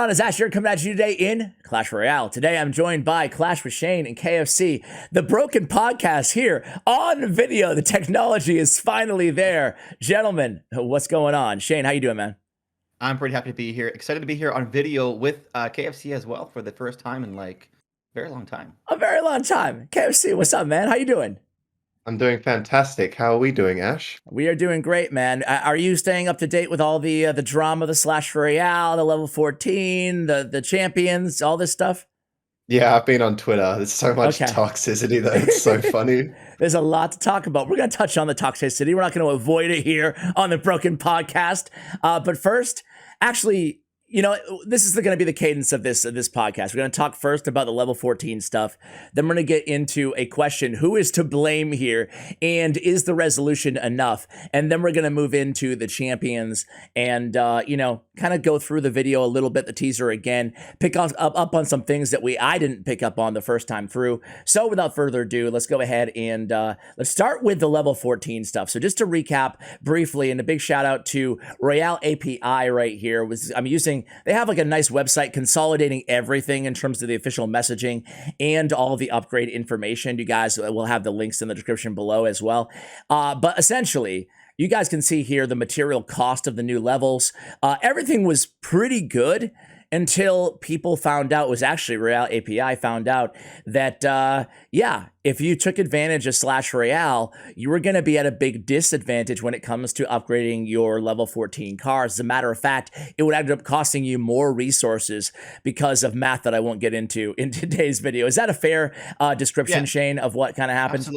on? It's Ash here coming at you today in Clash Royale. Today I'm joined by Clash with Shane and KFC, the broken podcast here on video. The technology is finally there. Gentlemen, what's going on? Shane, how you doing, man? I'm pretty happy to be here. Excited to be here on video with KFC as well for the first time in like a very long time. A very long time. KFC, what's up, man? How you doing? I'm doing fantastic. How are we doing, Ash? We are doing great, man. Are you staying up to date with all the drama, the Slash Royale, the level 14, the champions, all this stuff? Yeah, I've been on Twitter. There's so much toxicity that it's so funny. There's a lot to talk about. We're going to touch on the toxicity. We're not going to avoid it here on the Broken Podcast. But first, actually, you know, this is going to be the cadence of this podcast. We're going to talk first about the level 14 stuff. Then we're going to get into a question: who is to blame here, and is the resolution enough? And then we're going to move into the champions and you know, kind of go through the video a little bit, the teaser again, pick up on some things that I didn't pick up on the first time through. So without further ado, let's go ahead and let's start with the level 14 stuff. So just to recap briefly, and a big shout out to Royale API right here. They have like a nice website consolidating everything in terms of the official messaging and all the upgrade information. You guys will have the links in the description below as well. But essentially, you guys can see here the material cost of the new levels. Everything was pretty good until people found out, it was actually Royale API found out that, yeah, if you took advantage of Slash Royale, you were going to be at a big disadvantage when it comes to upgrading your level 14 cars. As a matter of fact, it would end up costing you more resources because of math that I won't get into in today's video. Is that a fair description, Shane, of what kind of happened?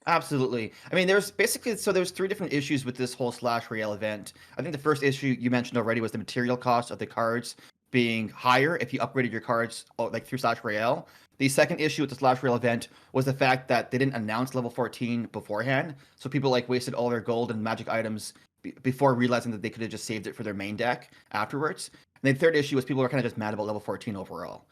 Absolutely. I mean, there's three different issues with this whole Slash Royale event. I think the first issue you mentioned already was the material cost of the cards being higher if you upgraded your cards like through Slash Royale. The second issue with the Slash Royale event was the fact that they didn't announce level 14 beforehand, so people like wasted all their gold and magic items before realizing that they could have just saved it for their main deck afterwards. And the third issue was people were kind of just mad about level 14 overall.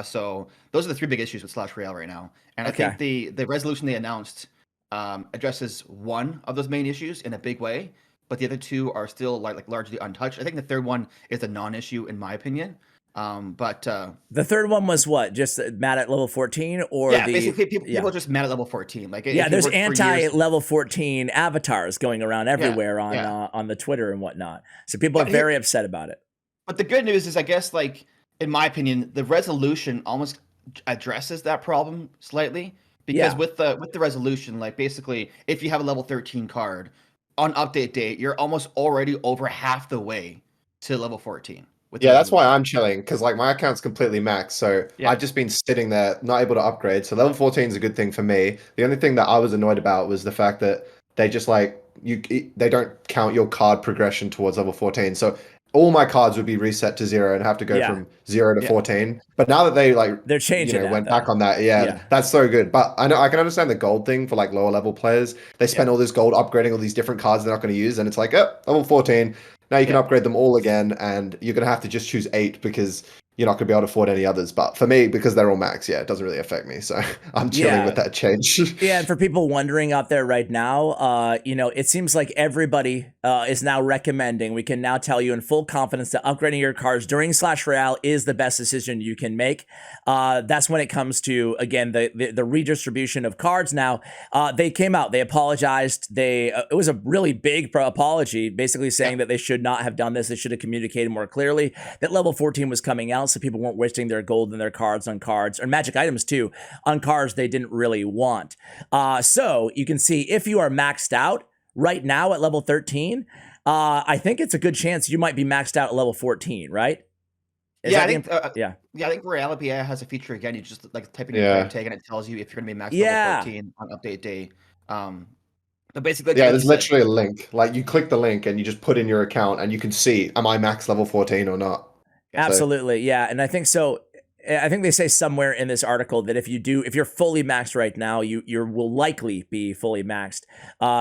So those are the three big issues with Slash Royale right now. And I think the resolution they announced addresses one of those main issues in a big way, but the other two are still like largely untouched. I think the third one is a non-issue in my opinion. But the third one was what? Just mad at level 14, or basically people are just mad at level 14. Like there's anti-level 14 avatars going around everywhere on the Twitter and whatnot. So people are very upset about it. But the good news is, I guess, like in my opinion, the resolution almost addresses that problem slightly, because with the resolution, like basically, if you have a level 13 card on update date, you're almost already over half the way to level 14. That's why I'm chilling, because like my account's completely maxed, so I've just been sitting there not able to upgrade. So level 14 is a good thing for me. The only thing that I was annoyed about was the fact that they just like they don't count your card progression towards level 14. So all my cards would be reset to 0 and have to go from 0 to 14. But now that they're changing, went back on that, that's so good. But I can understand the gold thing for like lower level players. They spend all this gold upgrading all these different cards they're not going to use, and it's like, level 14. Now you can upgrade them all again, and you're going to have to just choose 8 because you're not going to be able to afford any others. But for me, because they're all max, it doesn't really affect me. So I'm chilling with that change. And for people wondering out there right now, you know, it seems like everybody is now recommending, we can now tell you in full confidence that upgrading your cards during Slash Royale is the best decision you can make. That's when it comes to, again, the redistribution of cards. Now, they came out, they apologized. It was a really big apology, basically saying that they should not have done this. They should have communicated more clearly that level 14 was coming out, so people weren't wasting their gold and their cards on cards, or magic items too, on cards they didn't really want. So you can see if you are maxed out right now at level 13, I think it's a good chance you might be maxed out at level 14, right? I think Royale API has a feature again. You just like type in your card tag and it tells you if you're going to be maxed level 14 on update day. But basically, there's literally a link. Like you click the link and you just put in your account and you can see, am I max level 14 or not? Absolutely, and I think so. I think they say somewhere in this article that if you're fully maxed right now, you will likely be fully maxed.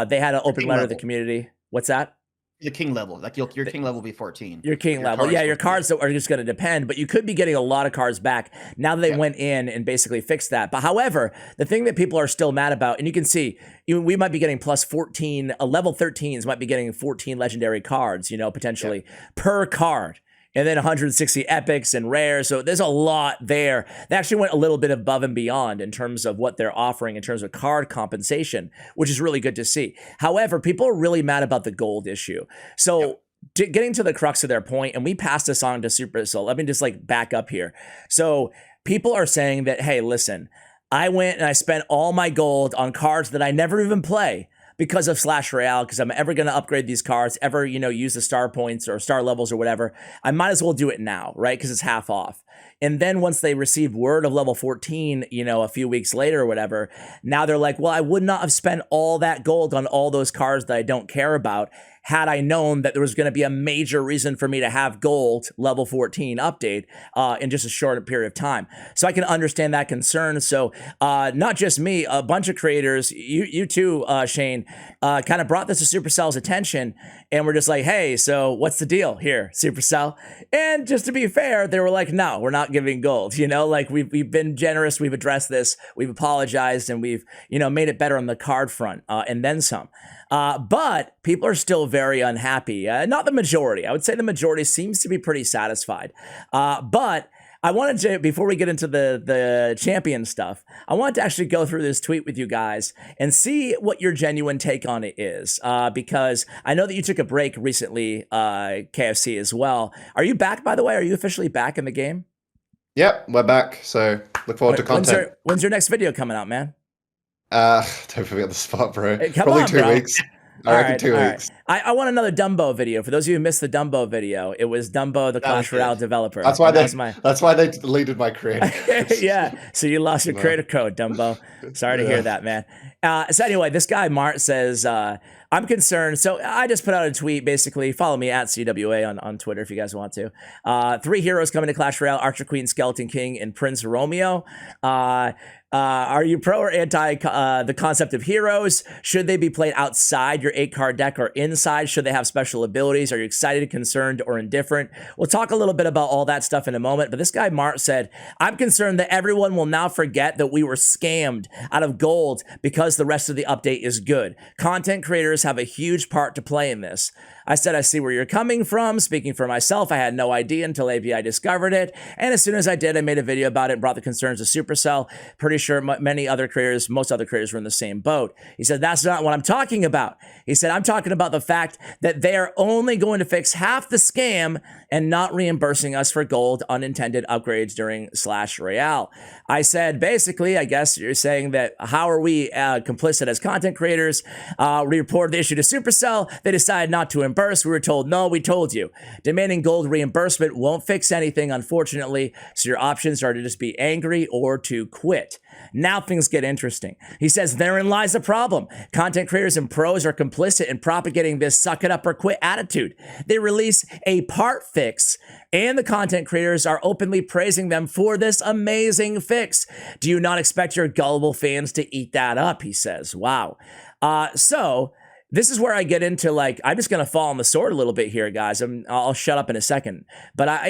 They had an open letter to the community. What's that? The king level, like your king level will be 14. Your king level, your cards are just going to depend, but you could be getting a lot of cards back now that they went in and basically fixed that. But however, the thing that people are still mad about, and you can see, we might be getting plus 14, level 13s might be getting 14 legendary cards, you know, potentially per card and then 160 epics and rares. So there's a lot there. They actually went a little bit above and beyond in terms of what they're offering in terms of card compensation, which is really good to see. However, people are really mad about the gold issue. So getting to the crux of their point, and we passed this on to Supercell. Let me just like back up here. So people are saying that, hey, listen, I went and I spent all my gold on cards that I never even play because of Clash Royale, because I'm ever going to upgrade these cards, ever, use the star points or star levels or whatever. I might as well do it now, right? Because it's half off. And then once they receive word of level 14, a few weeks later or whatever, now they're like, well, I would not have spent all that gold on all those cards that I don't care about had I known that there was going to be a major reason for me to have gold level 14 update in just a short period of time. So I can understand that concern. So not just me, a bunch of creators, you too, Shane, kind of brought this to Supercell's attention, and we're just like, hey, so what's the deal here, Supercell? And just to be fair, they were like, no, we're not giving gold. Like we've been generous, we've addressed this, we've apologized, and we've made it better on the card front and then some. But people are still very unhappy. Not the majority. I would say the majority seems to be pretty satisfied. But I wanted to, before we get into the champion stuff, I wanted to actually go through this tweet with you guys and see what your genuine take on it is. Because I know that you took a break recently, KFC as well. Are you back, by the way? Are you officially back in the game? Yep, we're back. So look forward to content. When's your next video coming out, man? Don't put me on the spot, bro. Hey, Probably on, 2 bro. weeks. I reckon 2 weeks. Right. I want another Dumbo video. For those of you who missed the Dumbo video, it was Dumbo, the Clash Royale developer. That's why they deleted my creator code. Yeah, so you lost your creator code, Dumbo. Sorry to hear that, man. So anyway, this guy, Mart, says, I'm concerned. So I just put out a tweet, basically. Follow me at CWA on Twitter if you guys want to. 3 heroes coming to Clash Royale: Archer Queen, Skeleton King, and Prince Romeo. Are you pro or anti the concept of heroes? Should they be played outside your 8-card deck or inside? Should they have special abilities? Are you excited, concerned, or indifferent? We'll talk a little bit about all that stuff in a moment. But this guy, Mart, said, I'm concerned that everyone will now forget that we were scammed out of gold because the rest of the update is good. Content creators have a huge part to play in this. I said, I see where you're coming from. Speaking for myself, I had no idea until API discovered it. And as soon as I did, I made a video about it and brought the concerns to Supercell. Pretty sure most other creators were in the same boat. He said, that's not what I'm talking about. He said, I'm talking about the fact that they are only going to fix half the scam and not reimbursing us for gold unintended upgrades during Clash Royale. I said, basically, I guess you're saying that how are we complicit as content creators? We reported the issue to Supercell. They decided not to reimburse. We were told, no, we told you. Demanding gold reimbursement won't fix anything, unfortunately. So your options are to just be angry or to quit. Now things get interesting. He says, therein lies the problem. Content creators and pros are complicit in propagating this suck it up or quit attitude. They release a part fix, and the content creators are openly praising them for this amazing fix. Do you not expect your gullible fans to eat that up? He says. Wow. So this is where I get into, like, I'm just going to fall on the sword a little bit here, guys. I'll shut up in a second. But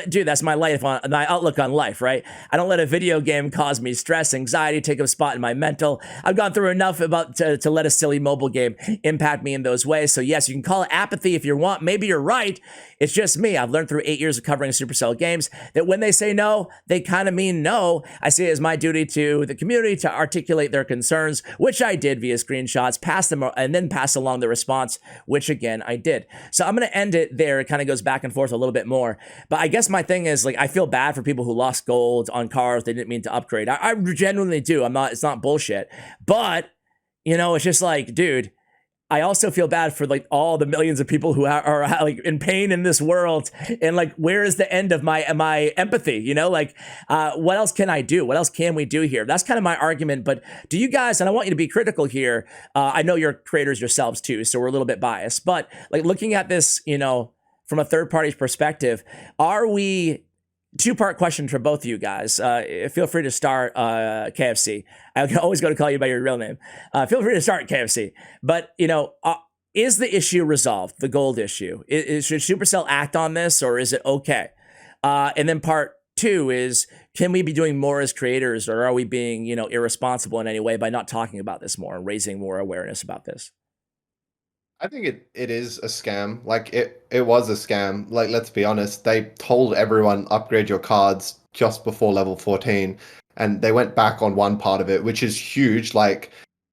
dude, that's my life, my outlook on life, right? I don't let a video game cause me stress, anxiety, take up a spot in my mental. I've gone through enough to let a silly mobile game impact me in those ways. So yes, you can call it apathy if you want. Maybe you're right. It's just me. I've learned through 8 years of covering Supercell games that when they say no, they kind of mean no. I see it as my duty to the community to articulate their concerns, which I did via screenshots, pass them, and then pass along the response, which again, I did. So I'm going to end it there. It kind of goes back and forth a little bit more. But I guess my thing is, like, I feel bad for people who lost gold on cars they didn't mean to upgrade. I genuinely do. It's not bullshit. But, it's just like, dude, I also feel bad for, like, all the millions of people who are like in pain in this world, and, like, where is the end of my empathy? What else can I do? What else can we do here? That's kind of my argument. But do you guys, and I want you to be critical here. I know you're creators yourselves too, so we're a little bit biased. But, like, looking at this, from a third party's perspective, are we? Two-part question for both of you guys. Feel free to start, KFC. I can always go to call you by your real name. Feel free to start, KFC. But, is the issue resolved, the gold issue? Should Supercell act on this, or is it okay? And then part 2 is, can we be doing more as creators, or are we being, irresponsible in any way by not talking about this more and raising more awareness about this? I think it is a scam. Like it was a scam. Like let's be honest, they told everyone upgrade your cards just before level 14, and they went back on one part of it, which is huge. Like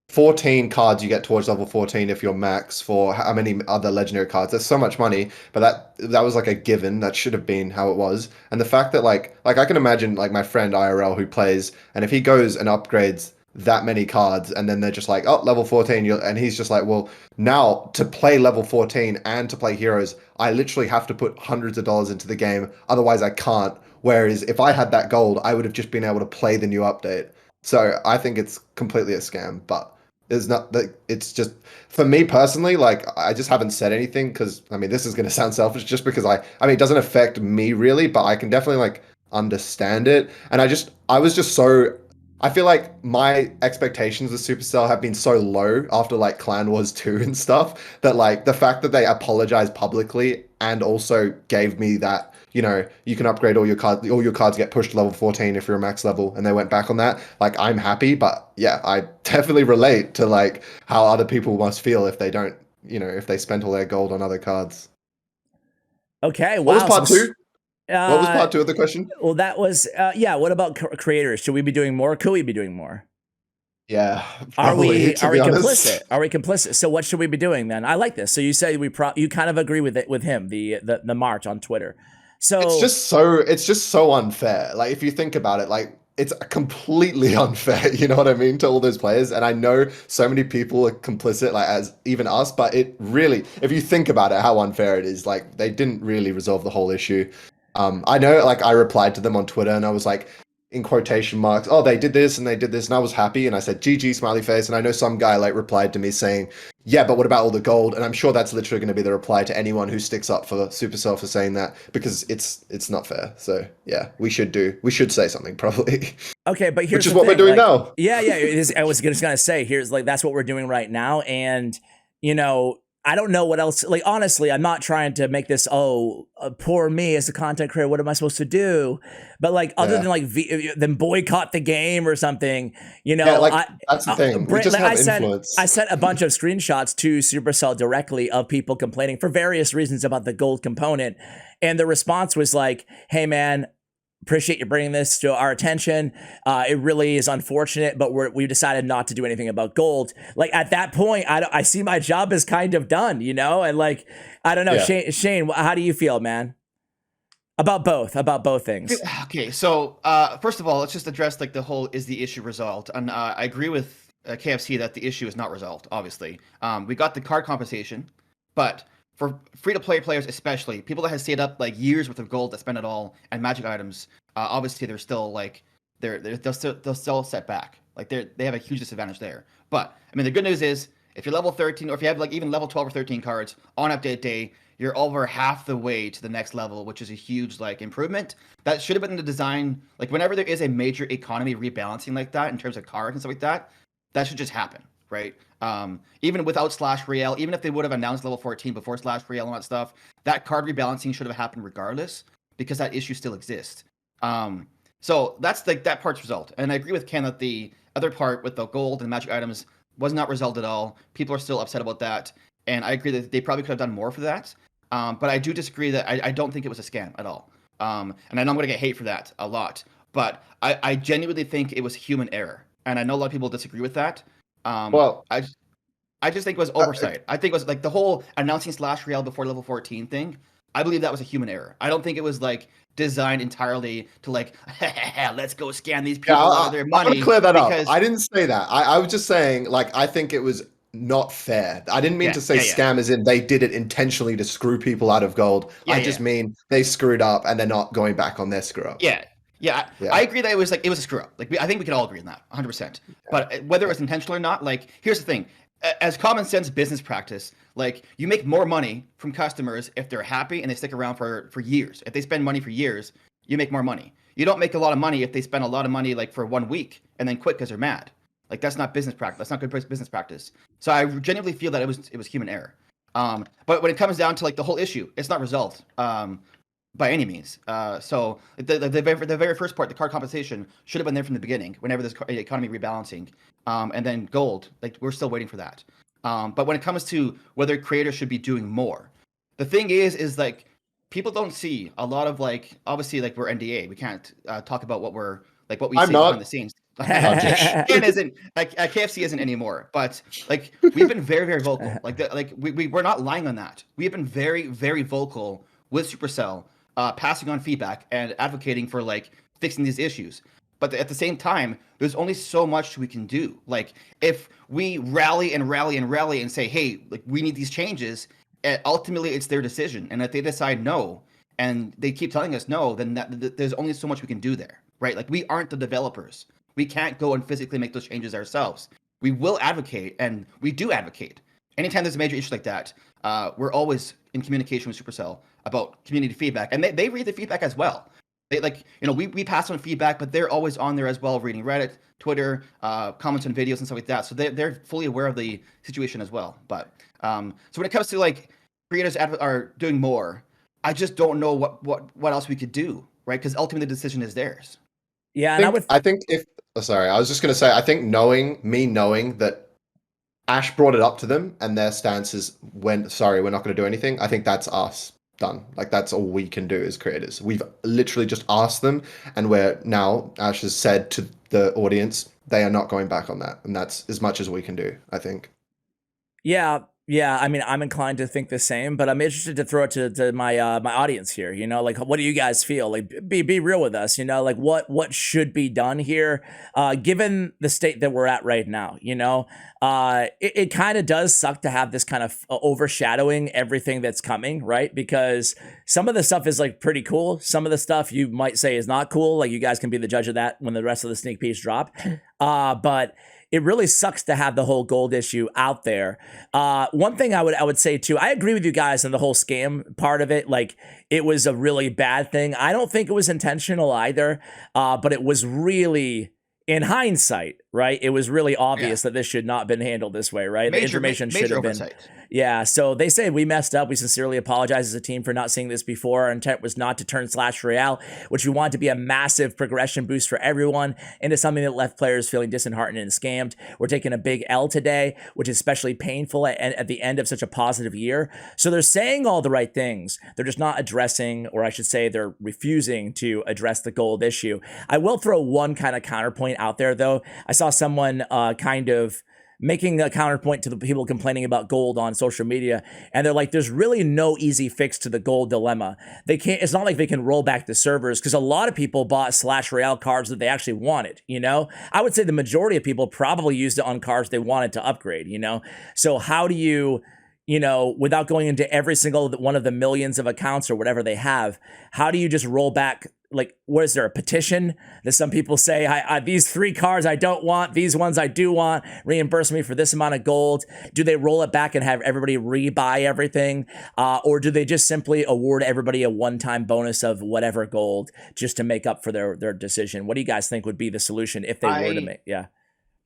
14 cards you get towards level 14 if you're max for how many other legendary cards. That's so much money, but that was like a given. That should have been how it was. And the fact that like I can imagine like my friend IRL who plays, and if he goes and upgrades that many cards and then they're just like, oh, level 14, and he's just like, well, now to play level 14 and to play heroes, I literally have to put hundreds of dollars into the game, otherwise I can't. Whereas if I had that gold, I would have just been able to play the new update. So I think it's completely a scam, but it's not that. It's just for me personally, like I just haven't said anything because I mean this is going to sound selfish just because I mean it doesn't affect me really, but I can definitely like understand it. And I was just so I feel like my expectations of Supercell have been so low after like Clan Wars 2 and stuff that like the fact that they apologized publicly and also gave me that, you know, you can upgrade all your cards get pushed to level 14 if you're a max level, and they went back on that. Like I'm happy, but yeah, I definitely relate to like how other people must feel if they don't, you know, if they spent all their gold on other cards. Okay, What was wow. part two? What was Uh, part two of the question? well, that was yeah. What about creators? Should we be doing more? Could we be doing more? Yeah, Are probably, we to are be we honest. complicit? Are we complicit? So what should we be doing then? I like this. So you say you kind of agree with it with him, the March on Twitter. So It's just so unfair. Like if you think about it, like it's completely unfair, you know what I mean, to all those players. And I know so many people are complicit, like as even us, but it really, if you think about it, how unfair it is, like they didn't really resolve the whole issue. I know like I replied to them on Twitter and I was like, in quotation marks, oh, they did this and they did this, and I was happy and I said GG smiley face. And I know some guy like replied to me saying, yeah, but what about all the gold? And I'm sure that's literally going to be the reply to anyone who sticks up for Supercell for saying that because it's not fair. So yeah, we should say something probably, okay, but here's which is the what we're thing. doing Like, now. yeah. It is, I was just gonna say, here's like that's what we're doing right now, and you know, I don't know what else. Like, honestly, I'm not trying to make this poor me as a content creator. What am I supposed to do? But like, other than Yeah, like then boycott the game or something, you yeah, know, like that's the thing. We just Like, have I influence. sent a bunch of screenshots to Supercell directly of people complaining for various reasons about the gold component, and the response was like, "Hey, man." Appreciate you bringing this to our attention. It really is unfortunate, but we decided not to do anything about gold. Like at that point, I see my job is kind of done, you know? And like, I don't know, Yeah. Shane, how do you feel, man? About both things. Okay, so first of all, let's just address like the whole is the issue resolved? And I agree with KFC that the issue is not resolved. Obviously, we got the card compensation, but for free to play players, especially people that have saved up like years worth of gold that spend it all and magic items, obviously they're still like they'll still set back. Like they have a huge disadvantage there. But I mean, the good news is if you're level 13 or if you have like even level 12 or 13 cards on update day, you're over half the way to the next level, which is a huge like improvement. That should have been the design. Like whenever there is a major economy rebalancing like that in terms of cards and stuff like that, that should just happen, right? Even without Slash Royale, even if they would have announced level 14 before Slash Royale and all that stuff, that card rebalancing should have happened regardless because that issue still exists. So that's like that part's resolved. And I agree with Ken that the other part with the gold and magic items was not resolved at all. People are still upset about that. And I agree that they probably could have done more for that. But I do disagree that I don't think it was a scam at all. And I know I'm going to get hate for that a lot. But I genuinely think it was human error. And I know a lot of people disagree with that. Well, I just think it was oversight. I think it was like the whole announcing Slash Royale before level 14 thing. I believe that was a human error. I don't think it was like designed entirely to like, let's go scam these yeah, people out of their I want to money clear that up. because I didn't say that. I was just saying, like, I think it was not fair. I didn't mean yeah, to say yeah, yeah, scam as in they did it intentionally to screw people out of gold. yeah, I yeah. just mean they screwed up and they're not going back on their screw ups. Yeah, yeah, Yeah. I agree that it was a screw up. Like I think we can all agree on that, 100%. But whether it was intentional or not, like here's the thing: as common sense business practice, like you make more money from customers if they're happy and they stick around for years. If they spend money for years, you make more money. You don't make a lot of money if they spend a lot of money like for 1 week and then quit because they're mad. Like that's not business practice. That's not good business practice. So I genuinely feel that it was human error. But when it comes down to like the whole issue, it's not resolved. By any means. So the very first part, the card compensation, should have been there from the beginning. Whenever this economy rebalancing, and then gold, like we're still waiting for that. But when it comes to whether creators should be doing more, the thing is like people don't see a lot of like obviously like we're NDA, we can't talk about what we're like what we I'm say behind not. the scenes. Oh, dish. Ken isn't like KFC isn't anymore, but like we've been very vocal. Like we're not lying on that. We have been very vocal with Supercell, passing on feedback and advocating for like fixing these issues. But at the same time, there's only so much we can do. Like if we rally and say, hey, like we need these changes, ultimately it's their decision. And if they decide no, and they keep telling us no, then there's only so much we can do there, right? Like we aren't the developers. We can't go and physically make those changes ourselves. We will advocate, and we do advocate. Anytime there's a major issue like that, we're always in communication with Supercell about community feedback, and they read the feedback as well. They like, we pass on feedback, but they're always on there as well, reading Reddit, Twitter, comments on videos and stuff like that. So they're fully aware of the situation as well. But so when it comes to like creators are doing more, I just don't know what else we could do, right? Because ultimately the decision is theirs. Yeah, and I think if sorry, I was just gonna say I think knowing that Ash brought it up to them and their stance is sorry, we're not gonna do anything. I think that's us done. Like that's all we can do as creators. We've literally just asked them, and we're now Ash has said to the audience they are not going back on that, and that's as much as we can do, I think. Yeah, I mean, I'm inclined to think the same, but I'm interested to throw it to my my audience here. Like, what do you guys feel? Like, be real with us. Like, what should be done here, given the state that we're at right now. It kind of does suck to have this kind of overshadowing everything that's coming, right? Because some of the stuff is like pretty cool. Some of the stuff you might say is not cool. Like, you guys can be the judge of that when the rest of the sneak peeks drop. But it really sucks to have the whole gold issue out there. One thing I would say too, I agree with you guys on the whole scam part of it. Like, it was a really bad thing. I don't think it was intentional either, but it was really, in hindsight, right? It was really obvious that this should not have been handled this way, right? The information should have been. Yeah, so they say we messed up. We sincerely apologize as a team for not seeing this before. Our intent was not to turn Clash Royale, which we wanted to be a massive progression boost for everyone, into something that left players feeling disheartened and scammed. We're taking a big L today, which is especially painful at the end of such a positive year. So they're saying all the right things. They're just not addressing, or I should say they're refusing to address the gold issue. I will throw one kind of counterpoint out there, though. I saw someone kind of making a counterpoint to the people complaining about gold on social media, and they're like, there's really no easy fix to the gold dilemma. It's not like they can roll back the servers, because a lot of people bought Clash Royale cards that they actually wanted. I would say the majority of people probably used it on cards they wanted to upgrade. So how do you, without going into every single one of the millions of accounts or whatever they have, how do you just roll back? Like, what is there, a petition that some people say, these 3 cards I don't want, these ones I do want, reimburse me for this amount of gold? Do they roll it back and have everybody rebuy everything? Or do they just simply award everybody a one-time bonus of whatever gold just to make up for their decision? What do you guys think would be the solution if they were to make,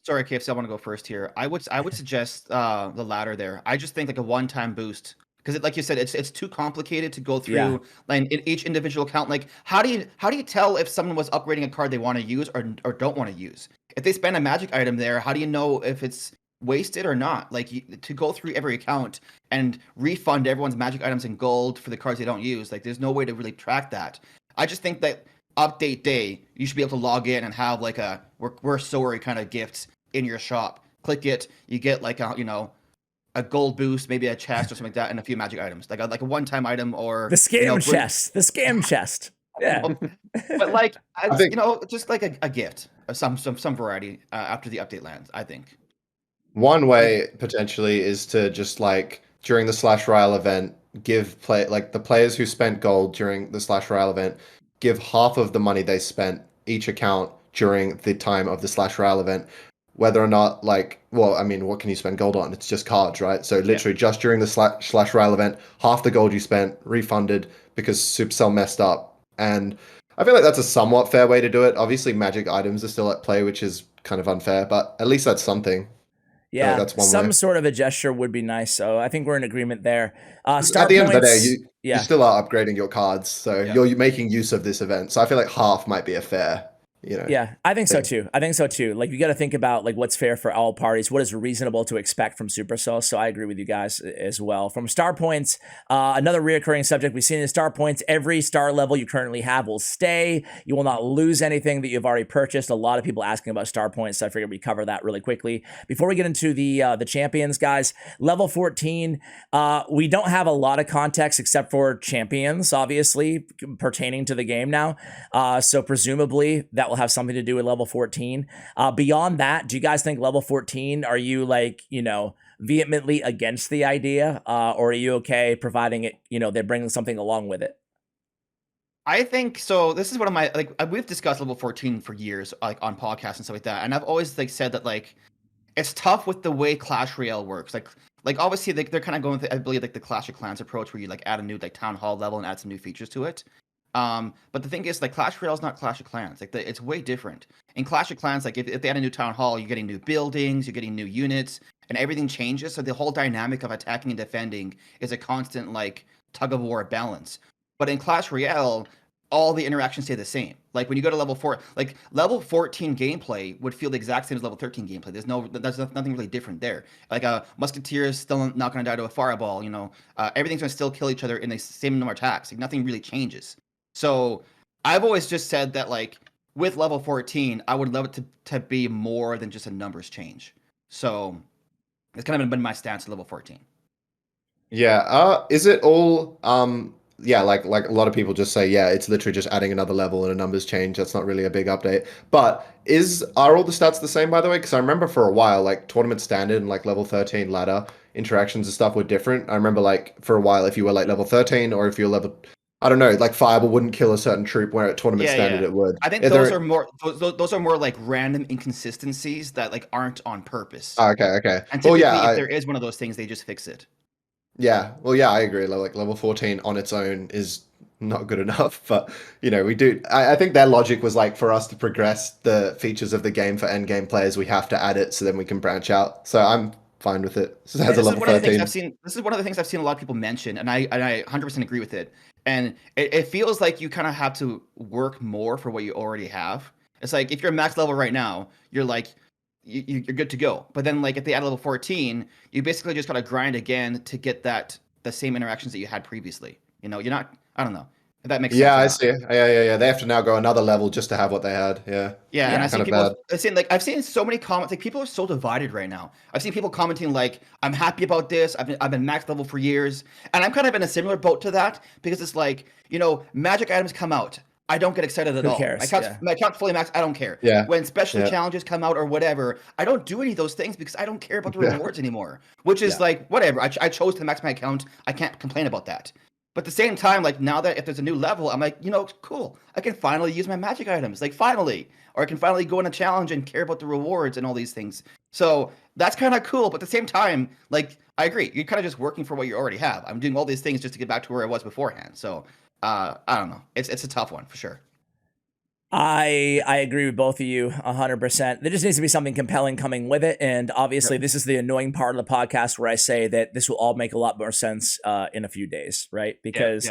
Sorry, KFC, I want to go first here. I would suggest the latter there. I just think like a one-time boost, because like you said, it's too complicated to go through like in each individual account. Like, how do you tell if someone was upgrading a card they want to use or don't want to use? If they spend a magic item there, how do you know if it's wasted or not? Like, to go through every account and refund everyone's magic items in gold for the cards they don't use, like there's no way to really track that. I just think that update day, you should be able to log in and have like a we're sorry kind of gift in your shop. Click it, you get like a gold boost, maybe a chest or something like that, and a few magic items, like a one-time item, or the scam chest. The scam chest. Yeah. But like, just like a gift of some variety after the update lands, I think. One way potentially is to just like during the Clash Royale event, give the players who spent gold during the Clash Royale event, give half of the money they spent each account during the time of the Clash Royale event. Whether or not, what can you spend gold on? It's just cards, right? So literally just during the Clash Royale event, half the gold you spent refunded because Supercell messed up. And I feel like that's a somewhat fair way to do it. Obviously, magic items are still at play, which is kind of unfair, but at least that's something. Yeah, that's one some way. sort of a gesture would be nice. So I think we're in agreement there. At the end of the day, you still are upgrading your cards, so you're making use of this event. So I feel like half might be a fair, you know. Yeah, I think so too. I think so too. Like you got to think about like what's fair for all parties, what is reasonable to expect from Supercell. So I agree with you guys as well. From star points, another reoccurring subject we've seen in star points. Every star level you currently have will stay. You will not lose anything that you've already purchased. A lot of people asking about star points, so I figured we cover that really quickly before we get into the champions, guys. Level 14, we don't have a lot of context except for champions, obviously pertaining to the game now. So presumably that will have something to do with level 14. Beyond that, do you guys think level 14, are you like, you know, vehemently against the idea, or are you okay providing it, you know, they're bringing something along with it? I think so. This is one of my like we've discussed level 14 for years, like on podcasts and stuff like that, and I've always like said that like it's tough with the way Clash Royale works. Like obviously they're kind of going with, I believe, like the Clash of Clans approach where you like add a new like town hall level and add some new features to it. But the thing is, like Clash Royale is not Clash of Clans. Like it's way different. In Clash of Clans, like if they add a new town hall, you're getting new buildings, you're getting new units, and everything changes. So the whole dynamic of attacking and defending is a constant like tug of war balance. But in Clash Royale, all the interactions stay the same. Like when you go to level 4, like level 14 gameplay would feel the exact same as level 13 gameplay. There's nothing really different there. Like Musketeer is still not going to die to a fireball. You know, everything's going to still kill each other in the same number of attacks. Like nothing really changes. So I've always just said that like with level 14, I would love it to be more than just a numbers change. So it's kind of been my stance at level 14. Yeah. Is it all yeah, like a lot of people just say, yeah, it's literally just adding another level and a numbers change. That's not really a big update. But are all the stats the same, by the way? Because I remember for a while, like tournament standard and like level 13 ladder interactions and stuff were different. I remember like for a while, if you were like level 13 or if you're level, I don't know, like Fireball wouldn't kill a certain troop where at tournament standard it would. I think those are more those are more like random inconsistencies that like aren't on purpose. Okay. And typically, if there is one of those things, they just fix it. Yeah, well, yeah, I agree. Like level 14 on its own is not good enough, but you know, we do. I think their logic was like for us to progress the features of the game for end game players, we have to add it so then we can branch out. So I'm fine with it. So it has a level 13. This is one of the things I've seen a lot of people mention, and I 100% agree with it. And it feels like you kind of have to work more for what you already have. It's like if you're max level right now, you're like you're good to go. But then like if they add level 14, you basically just gotta grind again to get the same interactions that you had previously. You know, you're not. I don't know if that makes sense. Yeah, I see. Yeah. They have to now go another level just to have what they had. Yeah. Yeah, and I've seen so many comments. Like people are so divided right now. I've seen people commenting like, "I'm happy about this. I've been max level for years," and I'm kind of in a similar boat to that because it's like, you know, magic items come out. I don't get excited at all. Cares? My account's fully maxed. I don't care. Yeah. When special challenges come out or whatever, I don't do any of those things because I don't care about the rewards anymore. Which is like whatever. I chose to max my account. I can't complain about that. But at the same time, like now that if there's a new level, I'm like, you know, cool. I can finally use my magic items. Like finally. Or I can finally go in a challenge and care about the rewards and all these things. So that's kind of cool. But at the same time, like I agree. You're kind of just working for what you already have. I'm doing all these things just to get back to where I was beforehand. So I don't know. It's a tough one for sure. I agree with both of you 100%. There just needs to be something compelling coming with it. And obviously, this is the annoying part of the podcast where I say that this will all make a lot more sense in a few days, right? Because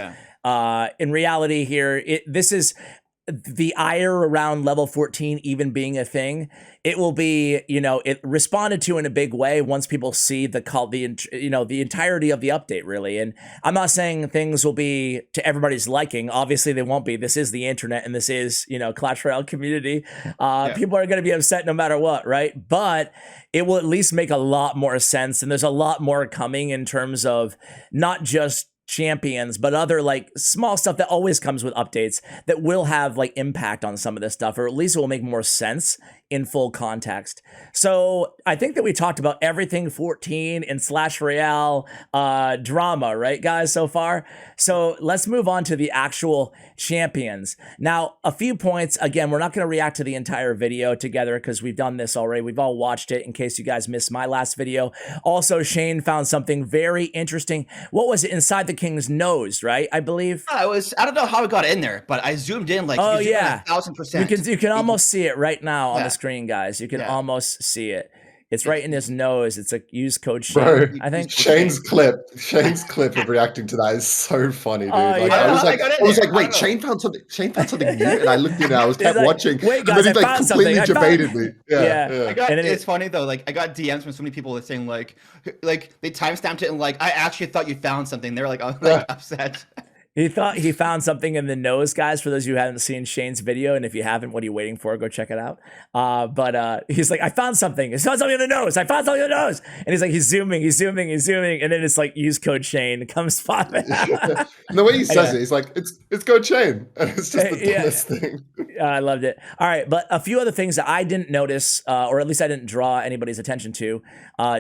in reality here, this is the ire around level 14 even being a thing. It will be, you know, it responded to in a big way once people see the entirety of the update, really. And I'm not saying things will be to everybody's liking. Obviously, they won't be. This is the internet, and this is, you know, Clash Royale community. People are going to be upset no matter what, right? But it will at least make a lot more sense, and there's a lot more coming in terms of not just champions, but other like small stuff that always comes with updates that will have like impact on some of this stuff, or at least it will make more sense in full context. So I think that we talked about everything 14 and Clash Royale drama, right, guys, so far? So let's move on to the actual champions. Now, a few points. Again, we're not going to react to the entire video together because we've done this already. We've all watched it in case you guys missed my last video. Also, Shane found something very interesting. What was it? Inside the King's nose, right? I believe. I don't know how it got in there, but I zoomed in like 1,000%. You can almost see it right now on the screen, guys. You can almost see it. It's right in his nose. It's like use code Bro, Shane, I think. Shane's clip of reacting to that is so funny, dude. Oh, Like yeah. I was like, I wait, Shane found something new, and I looked in, and I was He's kept like, watching. wait, And guys, then I he found completely something. I found- debated me. Yeah. Yeah. And then It's funny though. Like I got DMs from so many people that saying like they timestamped it and like I actually thought you found something. They're like, upset. He thought he found something in the nose, guys. For those of you who haven't seen Shane's video, and if you haven't, what are you waiting for? Go check it out. But he's like, I found something. I found something in the nose. I found something in the nose. And he's like, he's zooming, and then it's like, use code Shane. Comes popping out. And the way he says it, he's like, it's code Shane, and it's just the Yeah. dumbest thing. I loved it. All right, but a few other things that I didn't notice, or at least I didn't draw anybody's attention to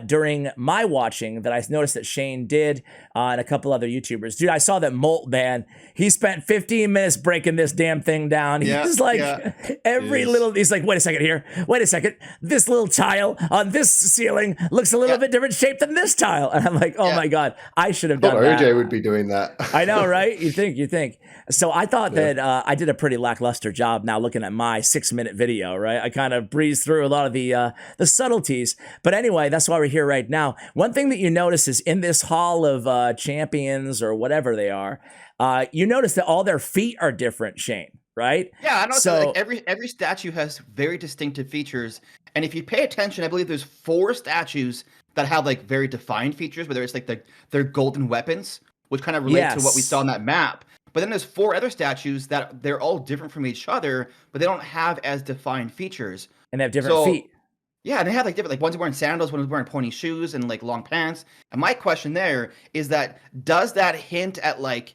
during my watching that I noticed that Shane did and a couple other YouTubers. Dude, I saw that Molt, man, he spent 15 minutes breaking this damn thing down. He's like, he's like, wait a second here. Wait a second. This little tile on this ceiling looks a little bit different shape than this tile. And I'm like, oh my God, I should have done that. OJ would be doing that. I know, right? You think. So I thought that I did a pretty lackluster job now looking at my 6-minute video, right? I kind of breezed through a lot of the subtleties. But anyway, that's why we're here right now. One thing that you notice is in this hall of champions or whatever they are, you notice that all their feet are different, Shane, right? Yeah, I know. So like every statue has very distinctive features. And if you pay attention, I believe there's 4 statues that have like very defined features, whether it's like their golden weapons, which kind of relate to what we saw on that map. But then there's 4 other statues that they're all different from each other, but they don't have as defined features. And they have different feet. Yeah, and they have like different, like one's wearing sandals, one's wearing pointy shoes and like long pants. And my question there is that does that hint at like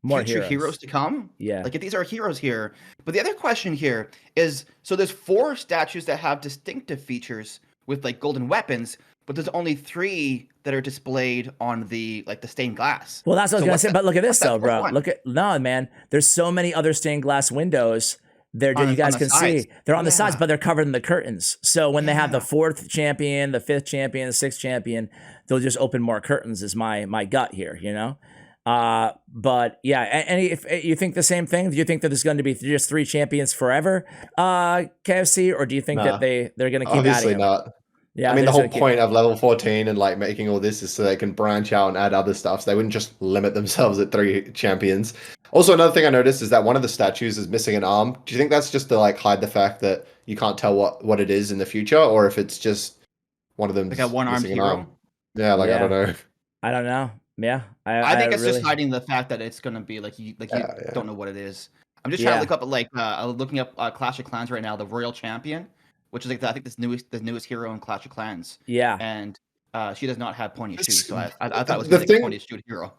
More future heroes to come? Yeah. Like if these are heroes here. But the other question here is, so there's 4 statues that have distinctive features with like golden weapons, but there's only 3 that are displayed on the stained glass. Well, that's what I was gonna say. But look at this though, bro. One? No, man. There's so many other stained glass windows there that you guys can see. They're on the sides, but they're covered in the curtains. So when they have the 4th champion, the 5th champion, the 6th champion, they'll just open more curtains. Is my gut here, you know? But yeah, and if you think the same thing, do you think that there's going to be just 3 champions forever, KFC, or do you think that they're going to keep Obviously adding? Not. Yeah, I mean, the whole point of level 14 and like making all this is so they can branch out and add other stuff. So they wouldn't just limit themselves at 3 champions. Also, another thing I noticed is that one of the statues is missing an arm. Do you think that's just to like hide the fact that you can't tell what it is in the future, or if it's just one of them like a one-armed hero? Yeah, I don't know. I don't know. Yeah, I think it's really just hiding the fact that it's gonna be like you don't know what it is. I'm just trying to look up looking up Clash of Clans right now, the Royal Champion, which is like I think the newest hero in Clash of Clans. Yeah, and she does not have pointy shoes, so I thought it was like a pointy shoe hero.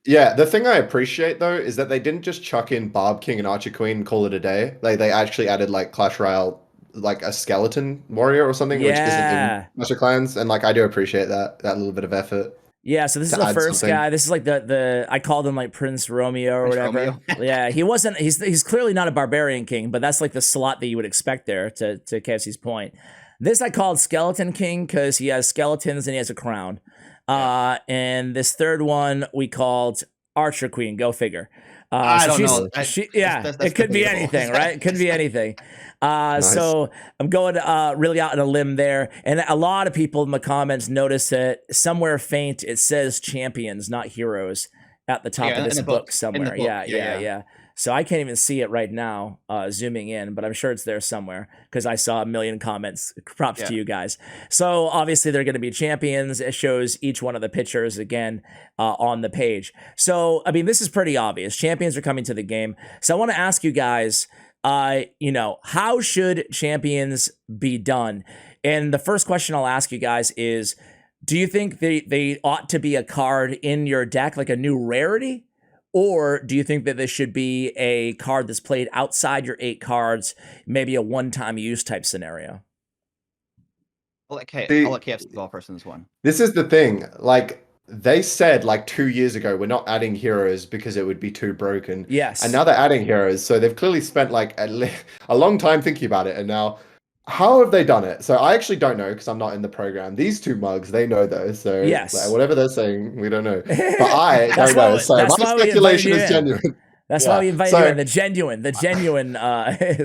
Yeah, the thing I appreciate though is that they didn't just chuck in Barb King and Archer Queen and call it a day. They actually added like Clash Royale, like a skeleton warrior or something, which isn't in Clash of Clans, and like I do appreciate that little bit of effort. Yeah, so this is the first guy. This is like the I called him like Prince Romeo or whatever. Yeah, he wasn't. He's clearly not a barbarian king, but that's like the slot that you would expect there. To KFC's point, this I called Skeleton King because he has skeletons and he has a crown. And this third one we called Archer Queen. Go figure. I don't know. That's it could be anything, right? It could be anything. Nice. So I'm going really out on a limb there. And a lot of people in the comments notice that somewhere faint it says champions, not heroes, at the top of this book somewhere. Yeah. So I can't even see it right now, zooming in, but I'm sure it's there somewhere because I saw a million comments. Props to you guys. So obviously they're going to be champions. It shows each one of the pictures again on the page. So, I mean, this is pretty obvious. Champions are coming to the game. So I want to ask you guys, how should champions be done? And the first question I'll ask you guys is, do you think they ought to be a card in your deck, like a new rarity? Or do you think that this should be a card that's played outside your 8 cards, maybe a one-time use type scenario? I'll let KFC go first in this one. This is the thing. Like, they said like 2 years ago, we're not adding heroes because it would be too broken. Yes. And now they're adding heroes. So they've clearly spent like a long time thinking about it. And now, how have they done it? So I actually don't know because I'm not in the program. These 2 mugs, they know though. So yes. Like, whatever they're saying, we don't know. But I don't know. So my speculation is genuine. That's why we invited you in, the genuine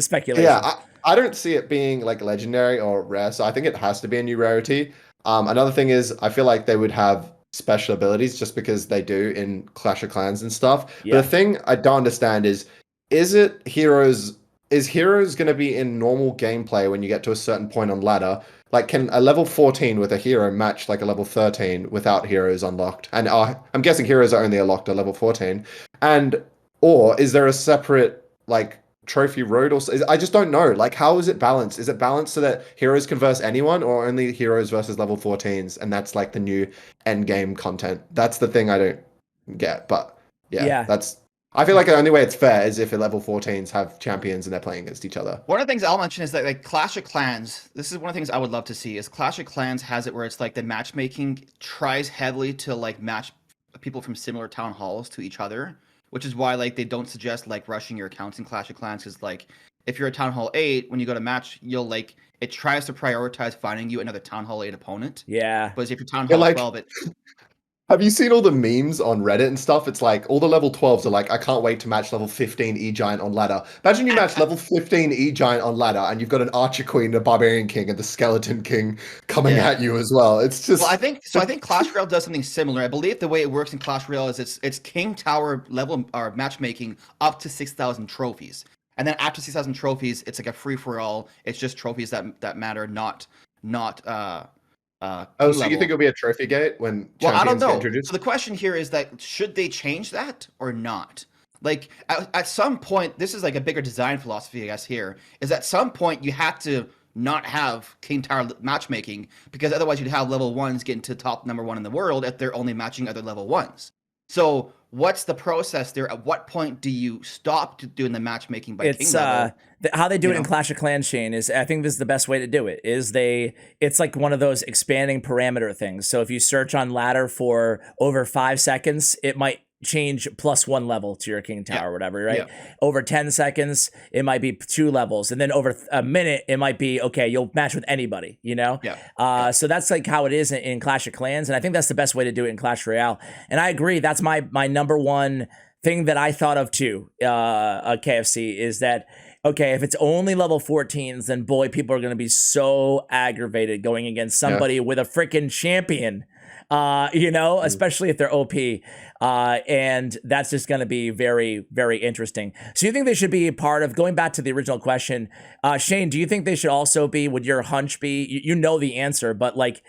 speculation. Yeah, I don't see it being like legendary or rare, so I think it has to be a new rarity. Another thing is I feel like they would have special abilities just because they do in Clash of Clans and stuff. But Yeah. the thing I don't understand is it heroes is heroes going to be in normal gameplay when you get to a certain point on ladder? Like, can a level 14 with a hero match like a level 13 without heroes unlocked? And I'm guessing heroes are only unlocked at level 14. And or is there a separate like trophy road I just don't know. Like, how is it balanced? Is it balanced so that heroes can verse anyone or only heroes versus level 14s? And that's like the new end game content. That's the thing I don't get. But yeah. I feel like the only way it's fair is if the level 14s have champions and they're playing against each other. One of the things I'll mention is that like Clash of Clans, this is one of the things I would love to see is Clash of Clans has it where it's like the matchmaking tries heavily to like match people from similar town halls to each other, which is why like they don't suggest like rushing your accounts in Clash of Clans because like if you're a Town Hall 8, when you go to match, you'll like it tries to prioritize finding you another Town Hall 8 opponent. Yeah. But if you're Town Hall 12, Have you seen all the memes on Reddit and stuff? It's like all the level 12s are like, I can't wait to match level 15 E-Giant on ladder. Imagine you match level 15 E-Giant on ladder and you've got an Archer Queen, a Barbarian King, and the Skeleton King coming at you as well. It's just... Well, I think Clash Royale does something similar. I believe the way it works in Clash Royale is it's King Tower level or matchmaking up to 6,000 trophies. And then after 6,000 trophies, it's like a free-for-all. It's just trophies that matter, not so you think it'll be a trophy gate when champions I don't know. get introduced? So the question here is that should they change that or not? Like at some point, this is like a bigger design philosophy, I guess. Here is at some point you have to not have King Tower matchmaking because otherwise you'd have level 1s getting to top number 1 in the world if they're only matching other level 1s. So what's the process there? At what point do you stop doing the matchmaking by king level? How they do it in Clash of Clans, Shane, is I think this is the best way to do it. It's like one of those expanding parameter things. So if you search on ladder for over 5 seconds, it might change +1 level to your King Tower or whatever, right? Over 10 seconds, it might be 2 levels. And then over a minute, it might be, okay, you'll match with anybody, you know? So that's like how it is in Clash of Clans. And I think that's the best way to do it in Clash Royale. And I agree. That's my number one thing that I thought of too, KFC, is that, okay, if it's only level 14s, then boy, people are going to be so aggravated going against somebody with a freaking champion. Especially if they're OP. And that's just going to be very, very interesting. So you think they should be a part of, going back to the original question, Shane, do you think they should also be, would your hunch be, you know the answer, but like,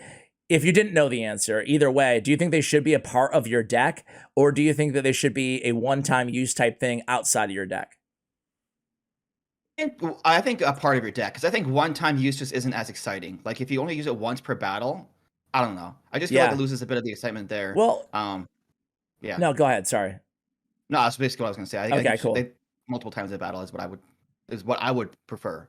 if you didn't know the answer, either way, do you think they should be a part of your deck? Or do you think that they should be a one-time use type thing outside of your deck? I think a part of your deck, because I think one-time use just isn't as exciting. Like if you only use it once per battle, I don't know. I just feel like it loses a bit of the excitement there. Well, No, go ahead. Sorry. No, that's basically what I was going to say. I think cool. Multiple times a battle is what I would prefer.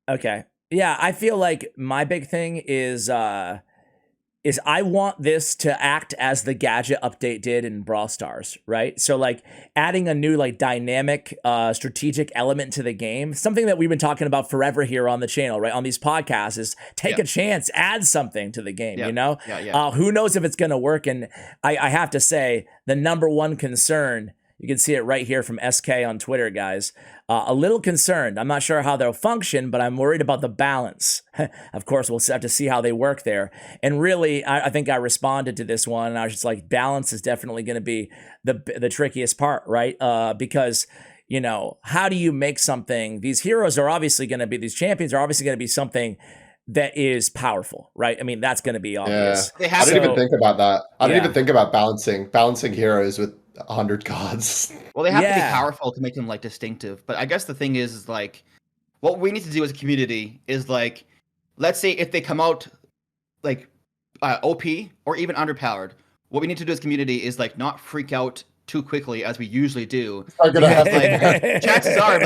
Okay. Yeah, I feel like my big thing is I want this to act as the gadget update did in Brawl Stars, right? So like adding a new like dynamic strategic element to the game, something that we've been talking about forever here on the channel, right? On these podcasts is take a chance, add something to the game, you know? Who knows if it's going to work? And I have to say the number one concern, you can see it right here from SK on Twitter, guys. A little concerned. I'm not sure how they'll function, but I'm worried about the balance. Of course, we'll have to see how they work there. And really, I think I responded to this one. And I was just like, balance is definitely going to be the trickiest part, right? Because, you know, how do you make something? These heroes are obviously going to be, these champions are obviously going to be something that is powerful, right? I mean, that's going to be obvious. I didn't even think about that. I didn't even think about balancing heroes with 100 cards. Well, they have to be powerful to make them like distinctive. But I guess the thing is like, what we need to do as a community is like, let's say if they come out like OP or even underpowered, what we need to do as a community is like not freak out too quickly as we usually do. Chances are,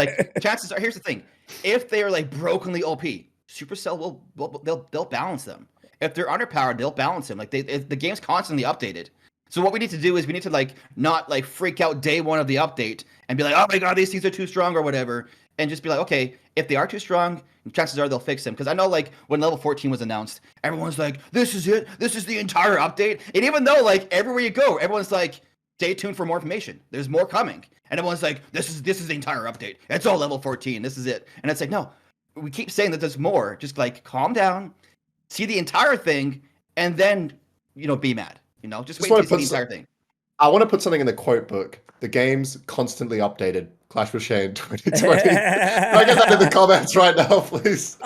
here's the thing: if they are like brokenly OP, Supercell they'll balance them. If they're underpowered, they'll balance them. Like the game's constantly updated. So what we need to do is we need to like not like freak out day one of the update and be like, oh my god, these things are too strong or whatever, and just be like, okay, if they are too strong, chances are they'll fix them. Because I know like when level 14 was announced, everyone's like, this is it, this is the entire update. And even though like everywhere you go, everyone's like, stay tuned for more information. There's more coming. And everyone's like, this is the entire update. It's all level 14. This is it. And it's like, no, we keep saying that there's more. Just like calm down, see the entire thing, and then be mad. Just wait want to to see the entire thing. I want to put something in the quote book. The game's constantly updated. Clash with Shane 2020. Can I get that in the comments right now, please?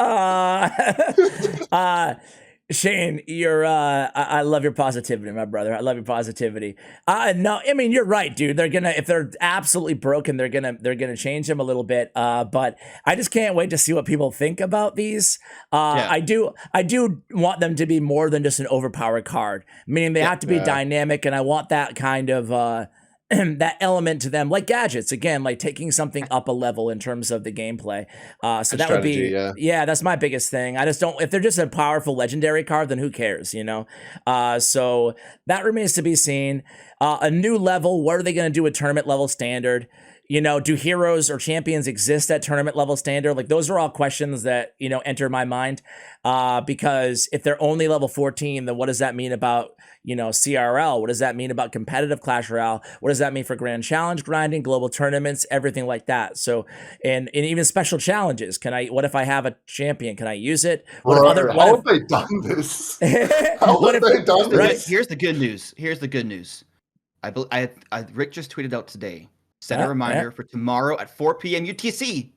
Shane, I love your positivity, my brother. I love your positivity. No, I mean, you're right, dude. If they're absolutely broken, they're gonna change them a little bit. But I just can't wait to see what people think about these. Yeah. I do want them to be more than just an overpowered card, meaning they have to be dynamic, and I want that kind of that element to them, like gadgets, again, like taking something up a level in terms of the gameplay. So that would be, that's my biggest thing. I just don't, if they're just a powerful legendary card, then who cares, So that remains to be seen. A new level, what are they going to do with tournament level standard? Do heroes or champions exist at tournament level standard? Like, those are all questions that, enter my mind. Because if they're only level 14, then what does that mean about, CRL? What does that mean about competitive Clash Royale? What does that mean for grand challenge grinding, global tournaments, everything like that? So, and even special challenges. What if I have a champion? Can I use it? How have they done this? How have they done this? Right? Here's the good news. Rick just tweeted out today. Set a reminder for tomorrow at 4 p.m. UTC.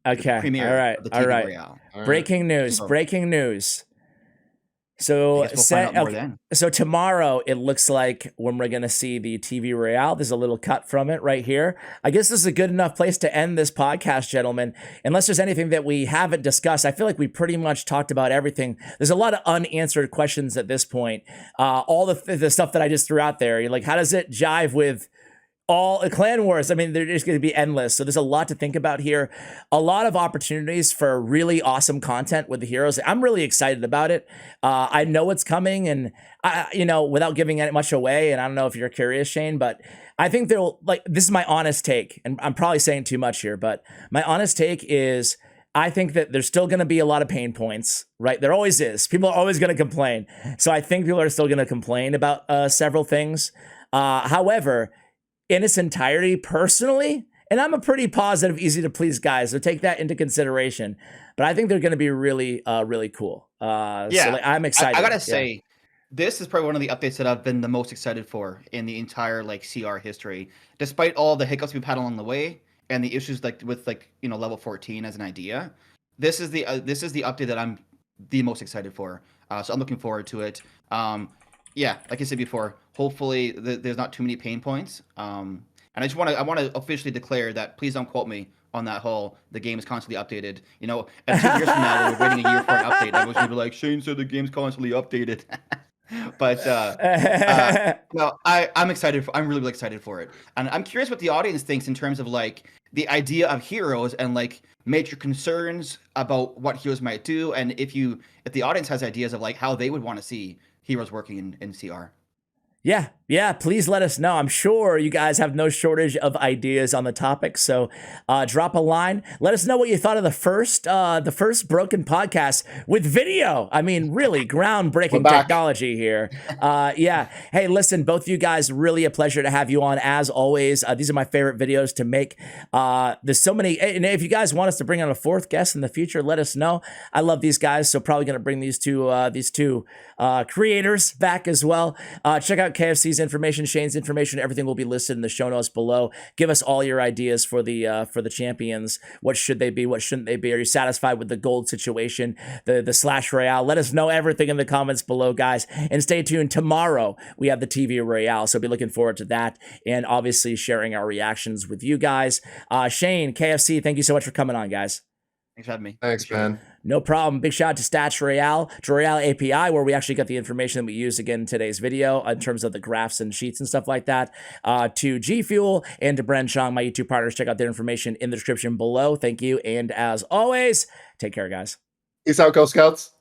Okay. All right. Royale. Breaking news. So so tomorrow it looks like when we're gonna see the TV Royale. There's a little cut from it right here. I guess this is a good enough place to end this podcast, gentlemen. Unless there's anything that we haven't discussed, I feel like we pretty much talked about everything. There's a lot of unanswered questions at this point. All the stuff that I just threw out there. You're like, how does it jive with all Clan Wars? I mean, they're just going to be endless. So there's a lot to think about here. A lot of opportunities for really awesome content with the heroes. I'm really excited about it. I know it's coming, and without giving much away, and I don't know if you're curious, Shane, but I think this is my honest take, and I'm probably saying too much here, but my honest take is I think that there's still going to be a lot of pain points, right? There always is. People are always going to complain. So I think people are still going to complain about several things. However, in its entirety, personally, and I'm a pretty positive, easy to please guy, so take that into consideration. But I think they're going to be really, really cool. So I'm excited. I gotta say, this is probably one of the updates that I've been the most excited for in the entire CR history. Despite all the hiccups we've had along the way and the issues with level 14 as an idea, this is the update that I'm the most excited for. So I'm looking forward to it. Like I said before, hopefully there's not too many pain points. And I want to officially declare that, please don't quote me on that whole the game is constantly updated. And 2 years from now, we're waiting a year for an update. I was going to be like, Shane said the game's constantly updated. But no, I'm excited. I'm really, really excited for it. And I'm curious what the audience thinks in terms of the idea of heroes and major concerns about what heroes might do. And if the audience has ideas of how they would want to see heroes working in CR. Yeah, please let us know. I'm sure you guys have no shortage of ideas on the topic. So drop a line. Let us know what you thought of the first Broken podcast with video. I mean, really groundbreaking technology here. Hey, listen, both of you guys, really a pleasure to have you on as always. These are my favorite videos to make. There's so many, and if you guys want us to bring on a fourth guest in the future, let us know. I love these guys, so probably going to bring these two creators back as well. Check out KFC's information, Shane's information, everything will be listed in the show notes below. Give us all your ideas for the champions. What should they be? What shouldn't they be? Are you satisfied with the gold situation, the Slash Royale? Let us know everything in the comments below, guys. And stay tuned. Tomorrow we have the TV Royale, so be looking forward to that, and obviously sharing our reactions with you guys. Shane, KFC, thank you so much for coming on, guys. Thanks for having me. Thanks, man. No problem. Big shout out to Stutts Royale, to Royale API, where we actually got the information that we used again in today's video in terms of the graphs and sheets and stuff like that. To GFUEL and to Bren Chong, my YouTube partners. Check out their information in the description below. Thank you. And as always, take care, guys. Peace out, Girl Scouts.